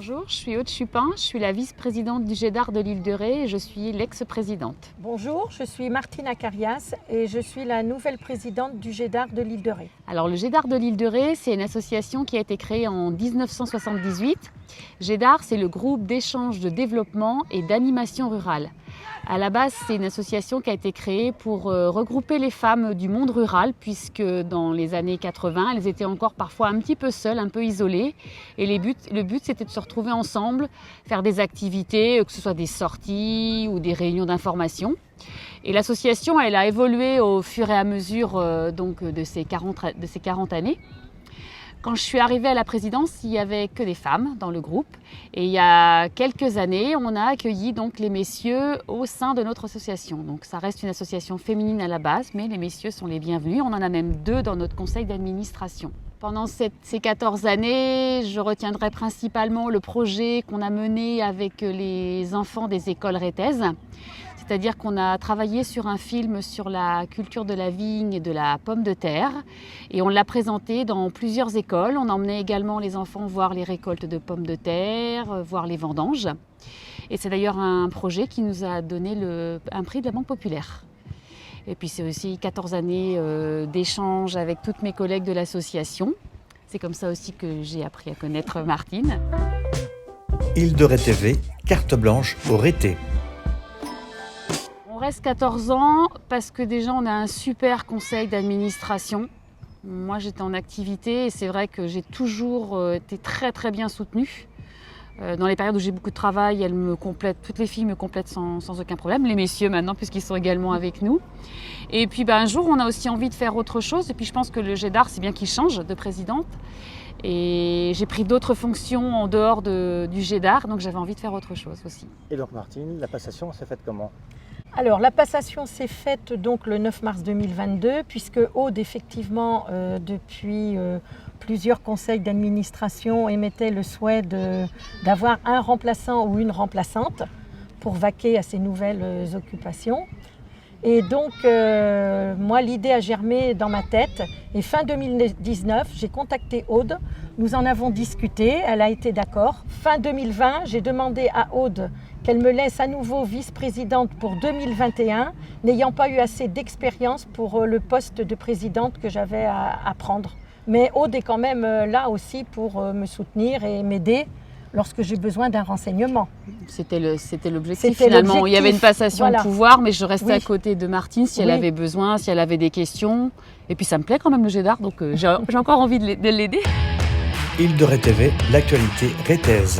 Bonjour, je suis Aude Chupin, je suis la vice-présidente du GEDAR de l'île de Ré et je suis l'ex-présidente. Bonjour, je suis Martine Acarias et je suis la nouvelle présidente du GEDAR de l'île de Ré. Alors le GEDAR de l'île de Ré, c'est une association qui a été créée en 1978. GEDAR, c'est le groupe d'échange de développement et d'animation rurale. À la base, c'est une association qui a été créée pour regrouper les femmes du monde rural, puisque dans les années 80, elles étaient encore parfois un petit peu seules, un peu isolées. Et le but, c'était de se retrouver ensemble, faire des activités, que ce soit des sorties ou des réunions d'information. Et l'association, elle a évolué au fur et à mesure de ces 40 années. Quand je suis arrivée à la présidence, il n'y avait que des femmes dans le groupe. Et il y a quelques années, on a accueilli donc les messieurs au sein de notre association. Donc ça reste une association féminine à la base, mais les messieurs sont les bienvenus. On en a même 2 dans notre conseil d'administration. Pendant ces 14 années, je retiendrai principalement le projet qu'on a mené avec les enfants des écoles rétaises. C'est-à-dire qu'on a travaillé sur un film sur la culture de la vigne et de la pomme de terre et on l'a présenté dans plusieurs écoles. On emmenait également les enfants voir les récoltes de pommes de terre, voir les vendanges. Et c'est d'ailleurs un projet qui nous a donné un prix de la Banque populaire. Et puis c'est aussi 14 années d'échanges avec toutes mes collègues de l'association. C'est comme ça aussi que j'ai appris à connaître Martine. Île de Ré TV, carte blanche au Rété. On reste 14 ans parce que déjà on a un super conseil d'administration. Moi j'étais en activité et c'est vrai que j'ai toujours été très très bien soutenue. Dans les périodes où j'ai beaucoup de travail, elles me complètent, toutes les filles me complètent sans aucun problème. Les messieurs maintenant puisqu'ils sont également avec nous. Et puis un jour on a aussi envie de faire autre chose et puis je pense que le GEDAR c'est bien qu'il change de présidente. Et j'ai pris d'autres fonctions en dehors du GEDAR donc j'avais envie de faire autre chose aussi. Et donc Martine, la passation s'est faite comment ? Alors la passation s'est faite donc le 9 mars 2022 puisque Aude effectivement depuis plusieurs conseils d'administration émettait le souhait d'avoir un remplaçant ou une remplaçante pour vaquer à ses nouvelles occupations. Et donc moi l'idée a germé dans ma tête et fin 2019 j'ai contacté Aude, nous en avons discuté, elle a été d'accord. Fin 2020 j'ai demandé à Aude qu'elle me laisse à nouveau vice-présidente pour 2021, n'ayant pas eu assez d'expérience pour le poste de présidente que j'avais à prendre. Mais Aude est quand même là aussi pour me soutenir et m'aider lorsque j'ai besoin d'un renseignement. C'était l'objectif finalement. Il y avait une passation de pouvoir, mais je restais à côté de Martine si elle avait besoin, si elle avait des questions. Et puis ça me plaît quand même le GEDAR, donc j'ai encore envie de l'aider. Île de Ré TV, l'actualité rétaise.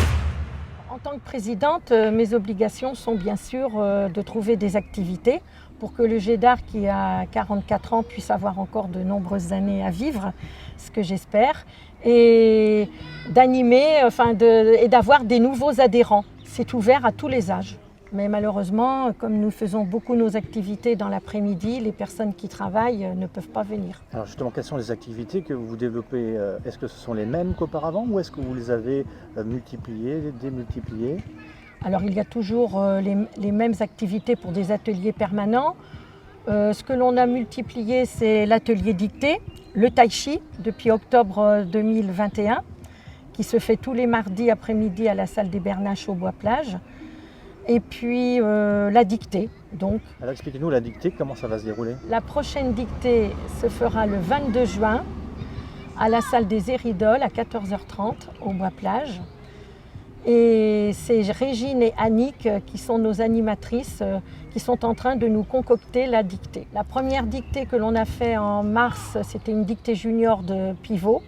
En tant que présidente, mes obligations sont bien sûr de trouver des activités pour que le GEDAR qui a 44 ans puisse avoir encore de nombreuses années à vivre, ce que j'espère, et d'animer, et d'avoir des nouveaux adhérents. C'est ouvert à tous les âges. Mais malheureusement, comme nous faisons beaucoup nos activités dans l'après-midi, les personnes qui travaillent ne peuvent pas venir. Alors justement, quelles sont les activités que vous développez ? Est-ce que ce sont les mêmes qu'auparavant ou est-ce que vous les avez multipliées, démultipliées ? Alors il y a toujours les mêmes activités pour des ateliers permanents. Ce que l'on a multiplié, c'est l'atelier dictée, le tai chi depuis octobre 2021, qui se fait tous les mardis après-midi à la salle des Bernaches au Bois-Plage. Et puis la dictée. Donc, alors expliquez-nous la dictée, comment ça va se dérouler ? La prochaine dictée se fera le 22 juin à la salle des Éridoles à 14h30 au Bois-Plage. Et c'est Régine et Annick qui sont nos animatrices qui sont en train de nous concocter la dictée. La première dictée que l'on a fait en mars, c'était une dictée junior de pivot.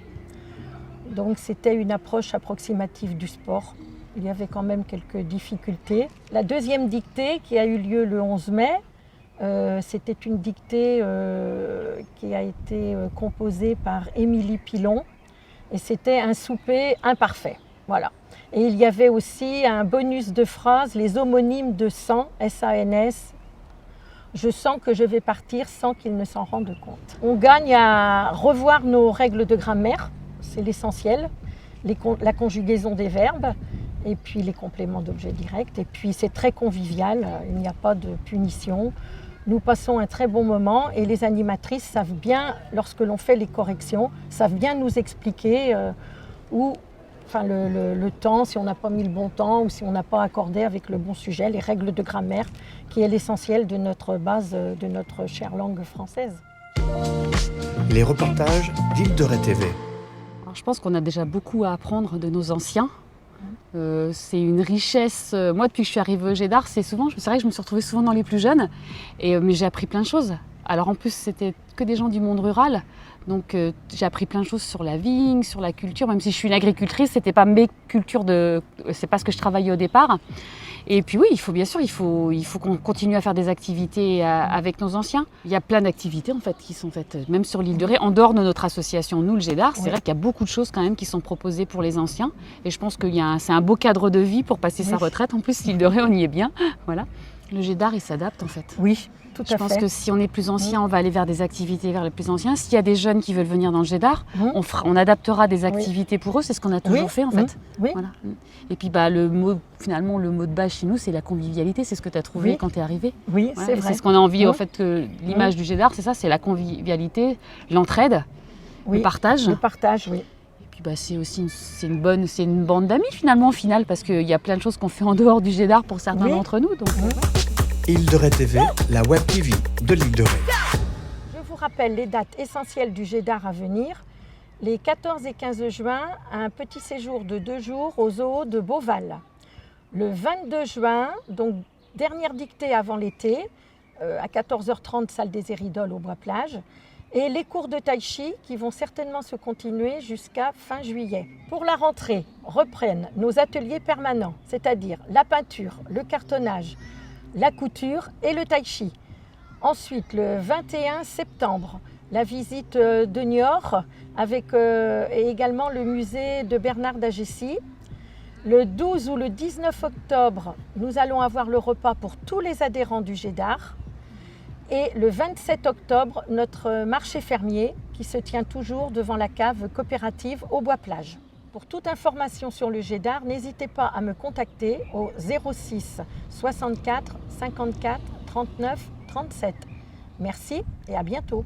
Donc c'était une approche approximative du sport. Il y avait quand même quelques difficultés. La deuxième dictée qui a eu lieu le 11 mai, c'était une dictée qui a été composée par Émilie Pilon et c'était un souper imparfait. Voilà. Et il y avait aussi un bonus de phrases, les homonymes de SANS, S-A-N-S. Je sens que je vais partir sans qu'ils ne s'en rendent compte. On gagne à revoir nos règles de grammaire, c'est l'essentiel, la conjugaison des verbes. Et puis les compléments d'objets directs. Et puis c'est très convivial, il n'y a pas de punition. Nous passons un très bon moment et les animatrices savent bien, lorsque l'on fait les corrections, savent bien nous expliquer où enfin le temps, si on n'a pas mis le bon temps ou si on n'a pas accordé avec le bon sujet, les règles de grammaire, qui est l'essentiel de notre base, de notre chère langue française. Les reportages d'Île de Ré TV. Alors, je pense qu'on a déjà beaucoup à apprendre de nos anciens. C'est une richesse. Moi, depuis que je suis arrivée au GEDAR, c'est vrai que je me suis retrouvée souvent dans les plus jeunes, mais j'ai appris plein de choses. Alors en plus, c'était que des gens du monde rural, donc j'ai appris plein de choses sur la vigne, sur la culture. Même si je suis une agricultrice, c'est pas ce que je travaillais au départ. Et puis oui, il faut qu'on continue à faire des activités avec nos anciens. Il y a plein d'activités en fait qui sont faites, même sur l'île de Ré, en dehors de notre association, nous le GEDAR. C'est vrai qu'il y a beaucoup de choses quand même qui sont proposées pour les anciens. Et je pense que c'est un beau cadre de vie pour passer sa retraite. En plus, l'île de Ré, on y est bien. Voilà. Le GEDAR, il s'adapte en fait. Oui, tout à fait. Je pense que si on est plus ancien, on va aller vers des activités vers les plus anciens. S'il y a des jeunes qui veulent venir dans le GEDAR, on adaptera des activités pour eux. C'est ce qu'on a toujours fait en fait. Oui. Voilà. Et puis finalement, le mot de base chez nous, c'est la convivialité. C'est ce que tu as trouvé quand tu es arrivé. Oui, c'est vrai. C'est ce qu'on a envie, en fait, l'image du GEDAR, c'est ça, c'est la convivialité, l'entraide, le partage. Le partage, oui. Et puis c'est aussi une bande d'amis finalement, au final, parce qu'il y a plein de choses qu'on fait en dehors du GEDAR pour certains d'entre nous. Donc, Île de Ré TV, la web TV de l'Île de Ré. Je vous rappelle les dates essentielles du GEDAR à venir. Les 14 et 15 juin, un petit séjour de 2 jours au zoo de Beauval. Le 22 juin, donc dernière dictée avant l'été, à 14h30, salle des Éridoles au Bois-Plage. Et les cours de tai chi qui vont certainement se continuer jusqu'à fin juillet. Pour la rentrée, reprennent nos ateliers permanents, c'est-à-dire la peinture, le cartonnage, la couture et le tai chi. Ensuite, le 21 septembre, la visite de Niort et également le musée de Bernard d'Agessi. Le 12 ou le 19 octobre, nous allons avoir le repas pour tous les adhérents du GEDAR. Et le 27 octobre, notre marché fermier qui se tient toujours devant la cave coopérative au Bois-Plage. Pour toute information sur le GEDAR, n'hésitez pas à me contacter au 06 64 54 39 37. Merci et à bientôt.